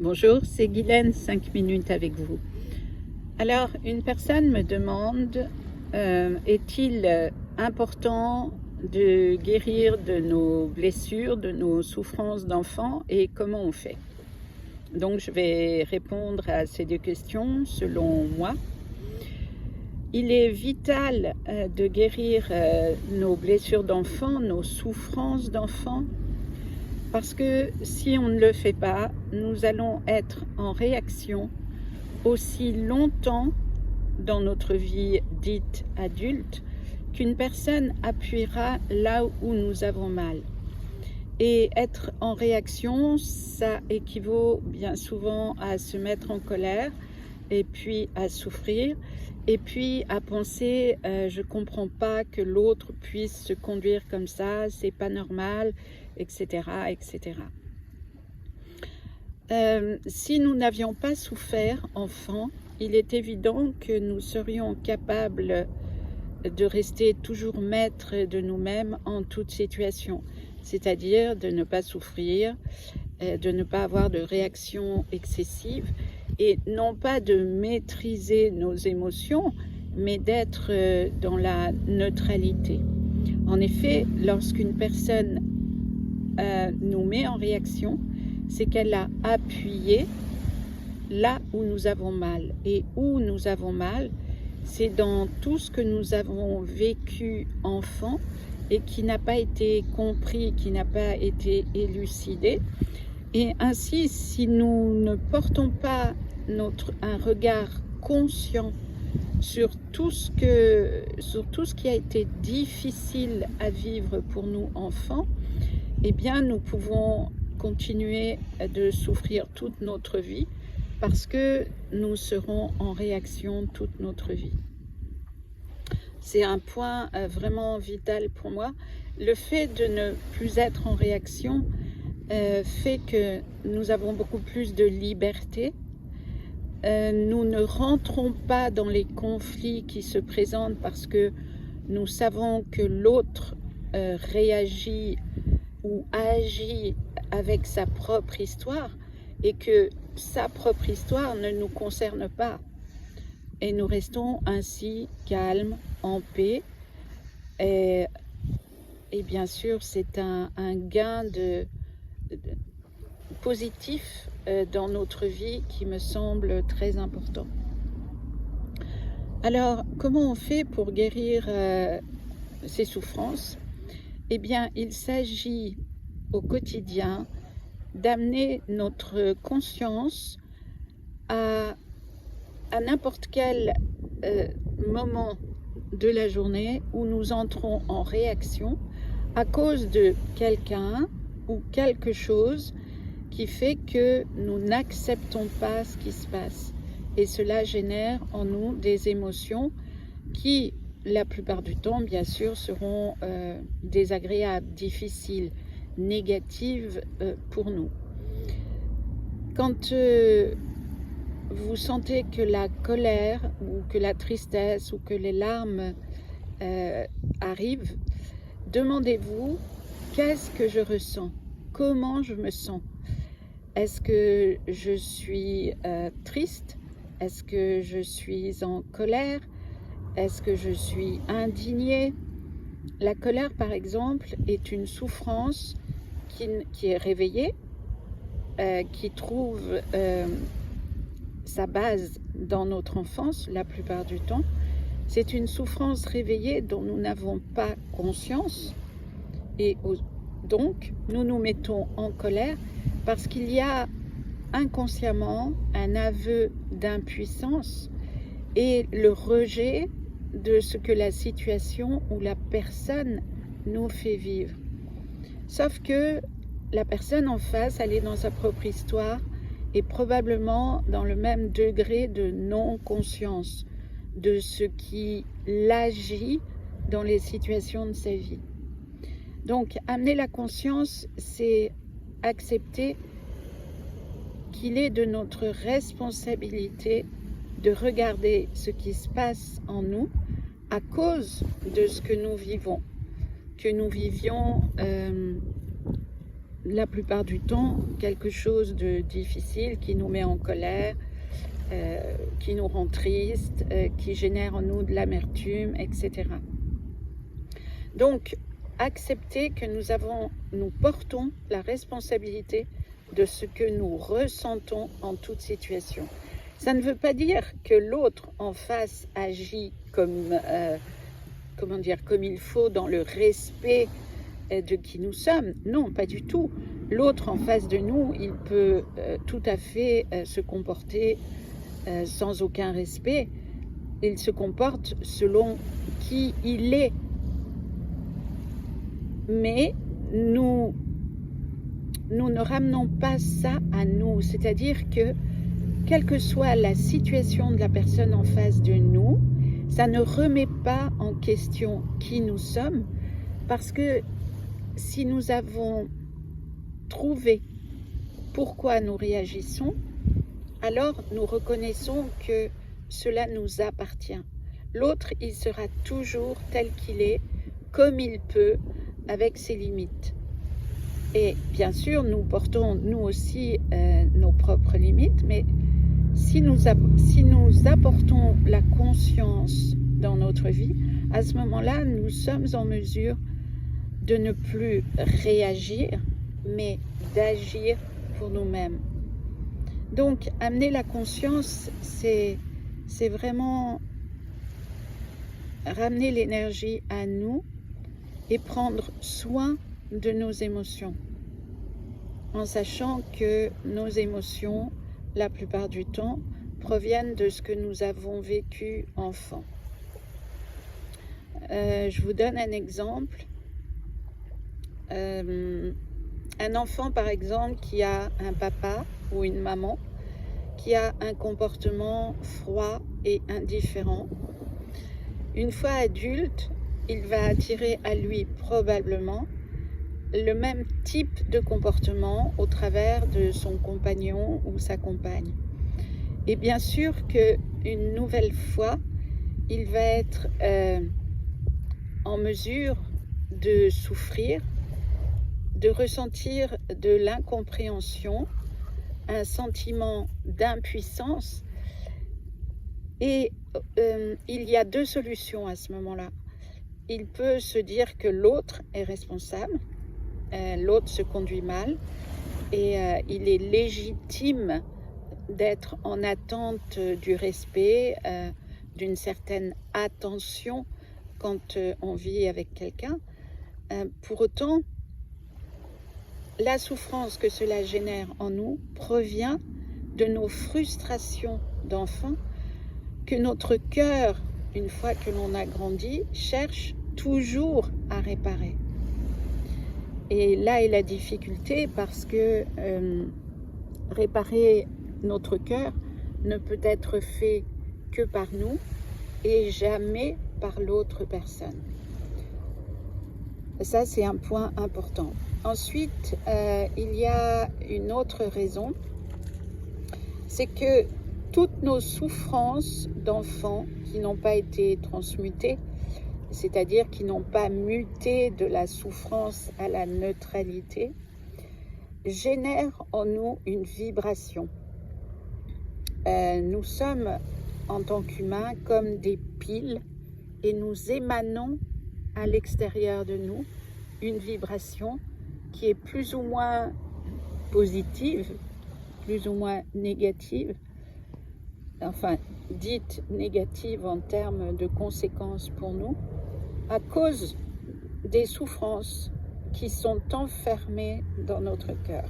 Bonjour, c'est Guylaine, 5 minutes avec vous. Alors, une personne me demande, est-il important de guérir de nos blessures, de nos souffrances d'enfants et comment on fait? Donc, je vais répondre à ces deux questions selon moi. Il est vital de guérir nos blessures d'enfants, nos souffrances d'enfants, parce que si on ne le fait pas, nous allons être en réaction aussi longtemps dans notre vie dite adulte qu'une personne appuiera là où nous avons mal. Et être en réaction, ça équivaut bien souvent à se mettre en colère et puis à souffrir et puis à penser je comprends pas que l'autre puisse se conduire comme ça, c'est pas normal, etc., etc. Si nous n'avions pas souffert enfant, il est évident que nous serions capables de rester toujours maîtres de nous-mêmes en toute situation, c'est-à-dire de ne pas souffrir, de ne pas avoir de réaction excessive et non pas de maîtriser nos émotions, mais d'être dans la neutralité. En effet, lorsqu'une personne nous met en réaction, c'est qu'elle a appuyé là où nous avons mal. Et où nous avons mal, c'est dans tout ce que nous avons vécu enfant et qui n'a pas été compris, qui n'a pas été élucidé. Et ainsi, si nous ne portons pas un regard conscient sur tout ce qui a été difficile à vivre pour nous enfants, eh bien nous pouvons continuer de souffrir toute notre vie parce que nous serons en réaction toute notre vie. C'est un point vraiment vital pour moi. Le fait de ne plus être en réaction fait que nous avons beaucoup plus de liberté. Nous ne rentrons pas dans les conflits qui se présentent parce que nous savons que l'autre réagit ou agit avec sa propre histoire et que sa propre histoire ne nous concerne pas. Et nous restons ainsi calmes, en paix. Et bien sûr, c'est un gain positif dans notre vie qui me semble très important. Alors, comment on fait pour guérir ces souffrances? Eh bien, il s'agit au quotidien d'amener notre conscience à n'importe quel moment de la journée où nous entrons en réaction à cause de quelqu'un ou quelque chose qui fait que nous n'acceptons pas ce qui se passe. Et cela génère en nous des émotions qui, la plupart du temps, bien sûr, seront désagréables, difficiles, négatives pour nous. Quand vous sentez que la colère ou que la tristesse ou que les larmes arrivent, demandez-vous, qu'est-ce que je ressens? Comment je me sens? Est-ce que je suis triste? Est-ce que je suis en colère? Est-ce que je suis indignée? La colère, par exemple, est une souffrance qui est réveillée, qui trouve sa base dans notre enfance, la plupart du temps. C'est une souffrance réveillée dont nous n'avons pas conscience et donc nous nous mettons en colère parce qu'il y a inconsciemment un aveu d'impuissance et le rejet de ce que la situation ou la personne nous fait vivre. Sauf que la personne en face, elle est dans sa propre histoire et probablement dans le même degré de non-conscience de ce qui l'agit dans les situations de sa vie. Donc, amener la conscience, c'est accepter qu'il est de notre responsabilité de regarder ce qui se passe en nous à cause de ce que nous vivons. Que nous vivions la plupart du temps quelque chose de difficile qui nous met en colère, qui nous rend triste, qui génère en nous de l'amertume, etc. Donc, accepter que nous portons la responsabilité de ce que nous ressentons en toute situation. Ça ne veut pas dire que l'autre en face agit comme il faut, dans le respect de qui nous sommes. Non, pas du tout. L'autre en face de nous, il peut tout à fait se comporter sans aucun respect. Il se comporte selon qui il est. Mais nous ne ramenons pas ça à nous. C'est-à-dire que, quelle que soit la situation de la personne en face de nous, ça ne remet pas en question qui nous sommes, parce que si nous avons trouvé pourquoi nous réagissons, alors nous reconnaissons que cela nous appartient. L'autre, il sera toujours tel qu'il est, comme il peut, avec ses limites. Et bien sûr, nous portons nous aussi nos propres limites, mais si nous apportons la conscience dans notre vie, à ce moment-là, nous sommes en mesure de ne plus réagir, mais d'agir pour nous-mêmes. Donc, amener la conscience, c'est vraiment ramener l'énergie à nous et prendre soin de nos émotions, en sachant que nos émotions, la plupart du temps, proviennent de ce que nous avons vécu enfant. Je vous donne un exemple. Un enfant, par exemple, qui a un papa ou une maman qui a un comportement froid et indifférent. Une fois adulte, il va attirer à lui probablement le même type de comportement au travers de son compagnon ou sa compagne. Et bien sûr qu'une nouvelle fois, il va être en mesure de souffrir, de ressentir de l'incompréhension, un sentiment d'impuissance. Et il y a deux solutions à ce moment-là. Il peut se dire que l'autre est responsable, l'autre se conduit mal, et il est légitime d'être en attente du respect, d'une certaine attention quand on vit avec quelqu'un. Pour autant, la souffrance que cela génère en nous provient de nos frustrations d'enfants que notre cœur, une fois que l'on a grandi, cherche toujours à réparer. Et là est la difficulté, parce que réparer notre cœur ne peut être fait que par nous et jamais par l'autre personne. Ça, c'est un point important. Ensuite, il y a une autre raison, c'est que toutes nos souffrances d'enfants qui n'ont pas été transmutées, c'est-à-dire qui n'ont pas muté de la souffrance à la neutralité, génèrent en nous une vibration. Nous sommes, en tant qu'humains, comme des piles, et nous émanons à l'extérieur de nous une vibration qui est plus ou moins positive, plus ou moins négative, enfin dite négative en termes de conséquences pour nous, à cause des souffrances qui sont enfermées dans notre cœur.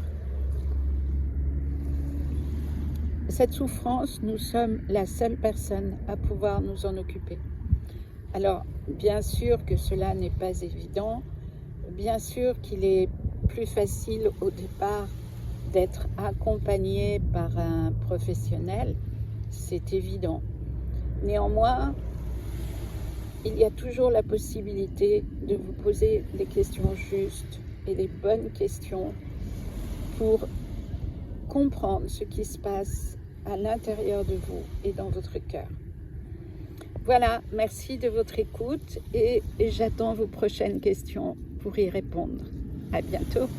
Cette souffrance, nous sommes la seule personne à pouvoir nous en occuper. Alors, bien sûr que cela n'est pas évident, bien sûr qu'il est plus facile au départ d'être accompagné par un professionnel, c'est évident. Néanmoins, il y a toujours la possibilité de vous poser des questions justes et des bonnes questions pour comprendre ce qui se passe à l'intérieur de vous et dans votre cœur. Voilà, merci de votre écoute et j'attends vos prochaines questions pour y répondre. À bientôt.